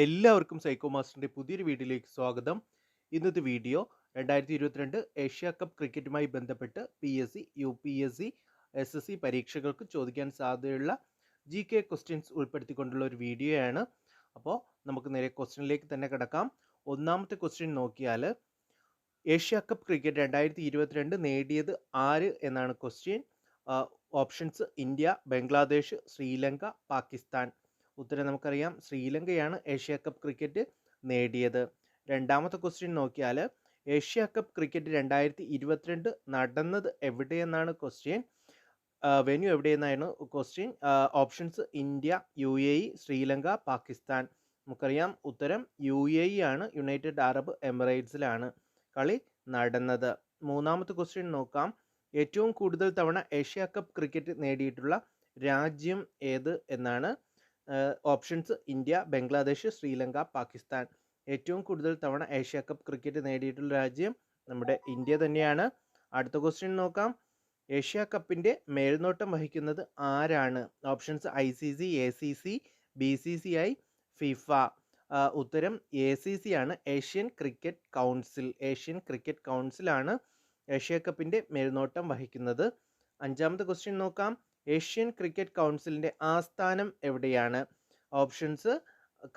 എല്ലാവർക്കും സൈക്കോ മാസ്റ്ററിന്റെ പുതിയൊരു വീഡിയോയിലേക്ക് സ്വാഗതം. ഇന്നത്തെ വീഡിയോ 2022 ഏഷ്യ കപ്പ് ക്രിക്കറ്റുമായി ബന്ധപ്പെട്ട് PSC, UPSC, SSC പരീക്ഷകൾക്ക് ചോദിക്കാൻ സാധ്യതയുള്ള GK ക്വസ്റ്റ്യൻസ് ഉൾപ്പെടുത്തിക്കൊണ്ടുള്ള ഒരു വീഡിയോയാണ്. അപ്പോൾ നമുക്ക് നേരെ ക്വസ്റ്റ്യനിലേക്ക് തന്നെ കിടക്കാം. ഒന്നാമത്തെ ക്വസ്റ്റ്യൻ നോക്കിയാൽ ഏഷ്യ കപ്പ് ക്രിക്കറ്റ് 2022 നേടിയത് ആര് എന്നാണ് question. Options India, Bangladesh, Sri Lanka, Pakistan. ഉത്തരം നമുക്കറിയാം, ശ്രീലങ്കയാണ് ഏഷ്യ കപ്പ് ക്രിക്കറ്റ് നേടിയത്. രണ്ടാമത്തെ ക്വസ്റ്റ്യൻ നോക്കിയാൽ ഏഷ്യ കപ്പ് ക്രിക്കറ്റ് 2022 നടന്നത് എവിടെയെന്നാണ് ക്വസ്റ്റ്യൻ. വെന്യൂ എവിടെയെന്നായിരുന്നു question. Options India, UAE, Sri Lanka, Pakistan. നമുക്കറിയാം ഉത്തരം UAE ആണ്, യുണൈറ്റഡ് അറബ് എമിറേറ്റ്സിലാണ് കളി നടന്നത്. മൂന്നാമത്തെ ക്വസ്റ്റ്യൻ നോക്കാം. ഏറ്റവും കൂടുതൽ തവണ ഏഷ്യ കപ്പ് ക്രിക്കറ്റ് നേടിയിട്ടുള്ള രാജ്യം ഏത് എന്നാണ്. Options India, Bangladesh, Sri Lanka, Pakistan. ഏറ്റവും കൂടുതൽ തവണ ഏഷ്യ കപ്പ് ക്രിക്കറ്റ് നേടിയിട്ടുള്ള രാജ്യം നമ്മുടെ ഇന്ത്യ തന്നെയാണ്. അടുത്ത ക്വസ്റ്റ്യൻ നോക്കാം. ഏഷ്യ കപ്പിൻ്റെ മേൽനോട്ടം വഹിക്കുന്നത് ആരാണ്? Options ICC, ACC, BCCI, FIFA. ഉത്തരം ACC ആണ്, Asian cricket council. Asian cricket കൗൺസിലാണ് ഏഷ്യ കപ്പിൻ്റെ മേൽനോട്ടം വഹിക്കുന്നത്. അഞ്ചാമത്തെ ക്വസ്റ്റ്യൻ നോക്കാം. ഏഷ്യൻ ക്രിക്കറ്റ് കൗൺസിലിൻ്റെ ആസ്ഥാനം എവിടെയാണ്? Options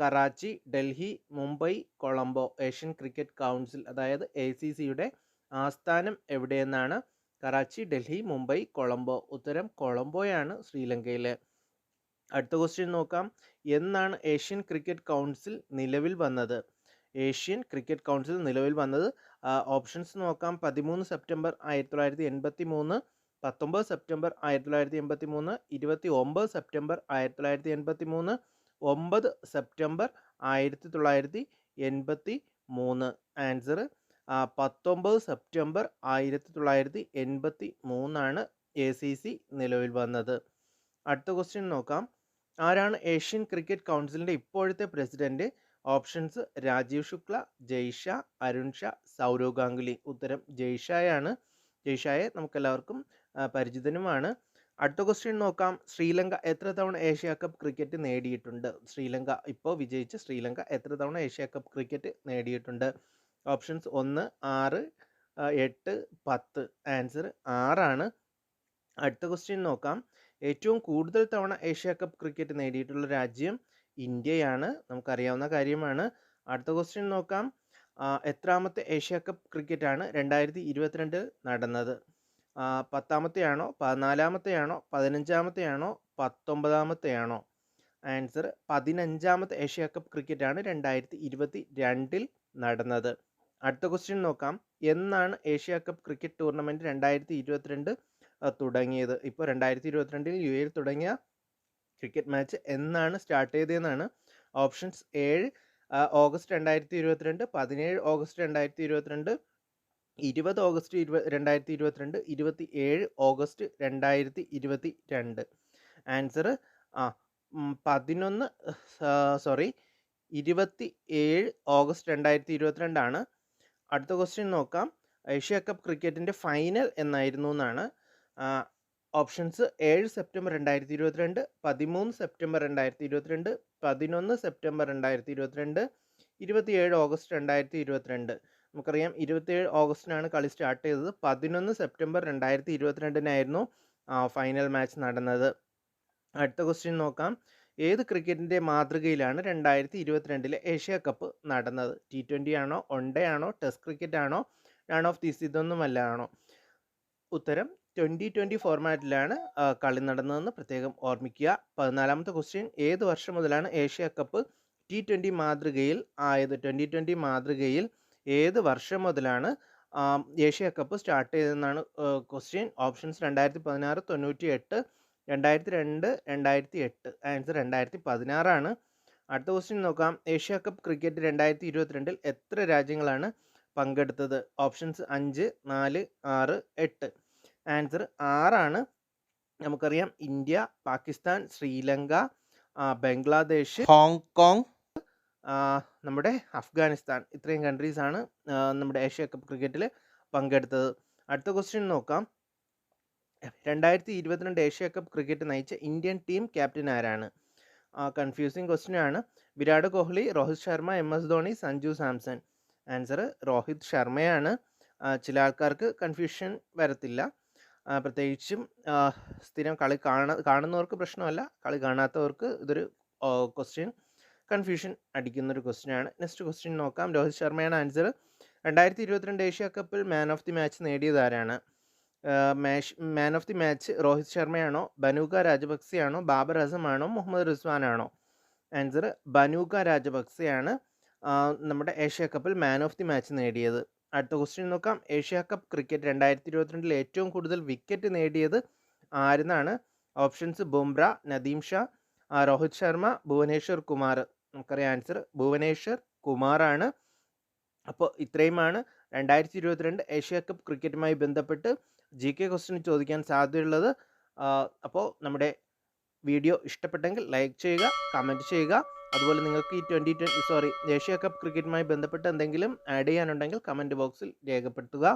Karachi, Delhi, Mumbai, Colombo. Asian cricket council അതായത് ACCയുടെ ആസ്ഥാനം എവിടെയെന്നാണ്. കറാച്ചി, ഡൽഹി, മുംബൈ, കൊളംബോ. ഉത്തരം കൊളംബോയാണ്, ശ്രീലങ്കയിൽ. അടുത്ത ക്വസ്റ്റ്യൻ നോക്കാം. എന്നാണ് ഏഷ്യൻ ക്രിക്കറ്റ് കൗൺസിൽ നിലവിൽ വന്നത്? ഏഷ്യൻ ക്രിക്കറ്റ് കൗൺസിൽ നിലവിൽ വന്നത് ഓപ്ഷൻസ് നോക്കാം. 13 September 1983, 19 September 1983, 29 September 1983, 9 September 1983. Answer 19 September 1983 ACC നിലവിൽ വന്നത്. അടുത്ത ക്വസ്റ്റ്യൻ നോക്കാം. ആരാണ് ഏഷ്യൻ ക്രിക്കറ്റ് കൗൺസിലിൻ്റെ ഇപ്പോഴത്തെ പ്രസിഡന്റ്? ഓപ്ഷൻസ് രാജീവ് ശുക്ല, ജയ്ഷാ, അരുൺ ഷാ, സൗരവ് ഗാംഗുലി. ഉത്തരം ജയ്ഷായാണ്. ജയ്ഷായെ നമുക്കെല്ലാവർക്കും പരിചിതനുമാണ്. അടുത്ത ക്വസ്റ്റ്യൻ നോക്കാം. ശ്രീലങ്ക എത്ര തവണ ഏഷ്യ കപ്പ് ക്രിക്കറ്റ് നേടിയിട്ടുണ്ട്? ശ്രീലങ്ക ഇപ്പോൾ വിജയിച്ച ശ്രീലങ്ക എത്ര തവണ ഏഷ്യ കപ്പ് ക്രിക്കറ്റ് നേടിയിട്ടുണ്ട്? ഓപ്ഷൻസ് 1, 6, 8, 10. ആൻസർ 6ആണ്. അടുത്ത ക്വസ്റ്റ്യൻ നോക്കാം. ഏറ്റവും കൂടുതൽ തവണ ഏഷ്യ കപ്പ് ക്രിക്കറ്റ് നേടിയിട്ടുള്ള രാജ്യം ഇന്ത്യയാണ്, നമുക്കറിയാവുന്ന കാര്യമാണ്. അടുത്ത ക്വസ്റ്റ്യൻ നോക്കാം. എത്രാമത്തെ ഏഷ്യ കപ്പ് ക്രിക്കറ്റാണ് 2022 നടന്നത്? 10ാമത്തെയാണോ, 14ാമത്തെയാണോ, 15ാമത്തെയാണോ, 19ാമത്തെയാണോ? ആൻസർ 15ാമത്തെ ഏഷ്യ കപ്പ് ക്രിക്കറ്റാണ് 2022 നടന്നത്. അടുത്ത ക്വസ്റ്റ്യൻ നോക്കാം. എന്നാണ് ഏഷ്യ കപ്പ് ക്രിക്കറ്റ് ടൂർണമെൻറ്റ് 2022 തുടങ്ങിയത്? ഇപ്പോൾ 2022 UAE തുടങ്ങിയ ക്രിക്കറ്റ് മാച്ച് എന്നാണ് സ്റ്റാർട്ട് ചെയ്തതെന്നാണ്. Options 7 August 2022, 17 August 2022, 20 August 2022, 27 August 2022. Answer 27 August 2022 ആണ്. അടുത്ത ക്വസ്റ്റ്യൻ നോക്കാം. ഏഷ്യ കപ്പ് ക്രിക്കറ്റിൻ്റെ ഫൈനൽ എന്നായിരുന്നു എന്നാണ്. Options 7 September 2022, 13 September 2022, 11 September 2022, 27 August 2022. നമുക്കറിയാം 27 ഓഗസ്റ്റിനാണ് കളി സ്റ്റാർട്ട് ചെയ്തത്. 11 സെപ്റ്റംബർ 2022 ഫൈനൽ മാച്ച് നടന്നത്. അടുത്ത ക്വസ്റ്റ്യൻ നോക്കാം. ഏത് ക്രിക്കറ്റിൻ്റെ മാതൃകയിലാണ് 2022 ഏഷ്യ കപ്പ് നടന്നത്? T20 ആണോ, വൺഡേ ആണോ, ടെസ്റ്റ് ക്രിക്കറ്റ് ആണോ, നൺ ഓഫ് ദീസ് ഇതൊന്നുമല്ല ആണോ? ഉത്തരം 2020 ഫോർമാറ്റിലാണ് കളി നടന്നതെന്ന് പ്രത്യേകം ഓർമ്മിക്കുക. 14ാമത്തെ ക്വസ്റ്റ്യൻ. ഏത് വർഷം മുതലാണ് ഏഷ്യ കപ്പ് T20 മാതൃകയിൽ ആയത്? 2020 മാതൃകയിൽ ഏത് വർഷം മുതലാണ് ഏഷ്യ കപ്പ് സ്റ്റാർട്ട് ചെയ്തതെന്നാണ് ക്വസ്റ്റ്യൻ. ഓപ്ഷൻസ് 2016, 98, 2002, 2008. ആൻസർ 2016 ആണ്. അടുത്ത ക്വസ്റ്റ്യൻ നോക്കാം. ഏഷ്യ കപ്പ് ക്രിക്കറ്റ് 2022 എത്ര രാജ്യങ്ങളാണ് പങ്കെടുത്തത്? ഓപ്ഷൻസ് 5, 4, 6, 8. ആൻസർ 6ആണ്. നമുക്കറിയാം ഇന്ത്യ, പാകിസ്ഥാൻ, ശ്രീലങ്ക, ബംഗ്ലാദേശ്, ഹോങ്കോങ്, നമ്മുടെ അഫ്ഗാനിസ്ഥാൻ. ഇത്രയും കൺട്രീസാണ് നമ്മുടെ ഏഷ്യ കപ്പ് ക്രിക്കറ്റിൽ പങ്കെടുത്തത്. അടുത്ത ക്വസ്റ്റ്യൻ നോക്കാം. 2022 ഏഷ്യ കപ്പ് ക്രിക്കറ്റ് നയിച്ച ഇന്ത്യൻ ടീം ക്യാപ്റ്റൻ ആരാണ്? കൺഫ്യൂസിങ് ക്വസ്റ്റ്യൻ ആണ്. വിരാട് കോഹ്ലി, രോഹിത് ശർമ്മ, MS ധോണി, സഞ്ജു സാംസൺ. ആൻസർ രോഹിത് ശർമ്മയാണ്. ചില ആൾക്കാർക്ക് കൺഫ്യൂഷൻ വരത്തില്ല. പ്രത്യേകിച്ചും സ്ഥിരം കളി കാണുന്നവർക്ക് പ്രശ്നമല്ല, കളി കാണാത്തവർക്ക് ഇതൊരു ക്വസ്റ്റ്യൻ കൺഫ്യൂഷൻ അടിക്കുന്നൊരു ക്വസ്റ്റ്യൻ ആണ്. നെക്സ്റ്റ് ക്വസ്റ്റ്യൻ നോക്കാം. രോഹിത് ശർമ്മയാണ് ആൻസർ. 2022 ഏഷ്യ കപ്പിൽ മാൻ ഓഫ് ദി മാച്ച് നേടിയത് ആരാണ്? Man of the match Rohit ശർമ്മയാണോ, ബനൂക രാജപക്സെയാണോ, ബാബർ അസം ആണോ, മുഹമ്മദ് റിസ്വാനാണോ? ആൻസർ ബനൂക രാജപക്സെയാണ് നമ്മുടെ ഏഷ്യ കപ്പിൽ മാൻ ഓഫ് ദി മാച്ച് നേടിയത്. അടുത്ത ക്വസ്റ്റ്യൻ നോക്കാം. ഏഷ്യ കപ്പ് ക്രിക്കറ്റ് 2022 ഏറ്റവും കൂടുതൽ വിക്കറ്റ് നേടിയത് ആരെന്നാണ്? ഓപ്ഷൻസ് ബുംറ, നദീം ഷാ, രോഹിത് ശർമ്മ, ഭുവനേശ്വർ കുമാർ. നമുക്കറിയാം ആൻസർ ഭുവനേശ്വർ കുമാറാണ്. അപ്പോൾ ഇത്രയുമാണ് 2022 ഏഷ്യ കപ്പ് ക്രിക്കറ്റുമായി ബന്ധപ്പെട്ട് GK ക്വസ്റ്റ്യൻ ചോദിക്കാൻ സാധ്യതയുള്ളത്. അപ്പോൾ നമ്മുടെ വീഡിയോ ഇഷ്ടപ്പെട്ടെങ്കിൽ ലൈക്ക് ചെയ്യുക, കമൻറ്റ് ചെയ്യുക. അതുപോലെ നിങ്ങൾക്ക് ഈ ഏഷ്യ കപ്പ് ക്രിക്കറ്റുമായി ബന്ധപ്പെട്ട് എന്തെങ്കിലും ആഡ് ചെയ്യാനുണ്ടെങ്കിൽ കമൻറ്റ് ബോക്സിൽ രേഖപ്പെടുത്തുക.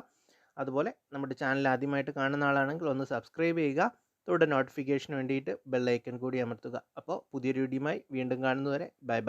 അതുപോലെ നമ്മുടെ ചാനൽ ആദ്യമായിട്ട് കാണുന്ന ആളാണെങ്കിൽ ഒന്ന് സബ്സ്ക്രൈബ് ചെയ്യുക. തുടർന്ന് നോട്ടിഫിക്കേഷന് വേണ്ടിയിട്ട് ബെൽ ഐക്കൺ കൂടി അമർത്തുക. അപ്പോൾ പുതിയൊരു വീഡിയോയുമായി വീണ്ടും കാണുന്നതുവരെ ബൈ ബൈ.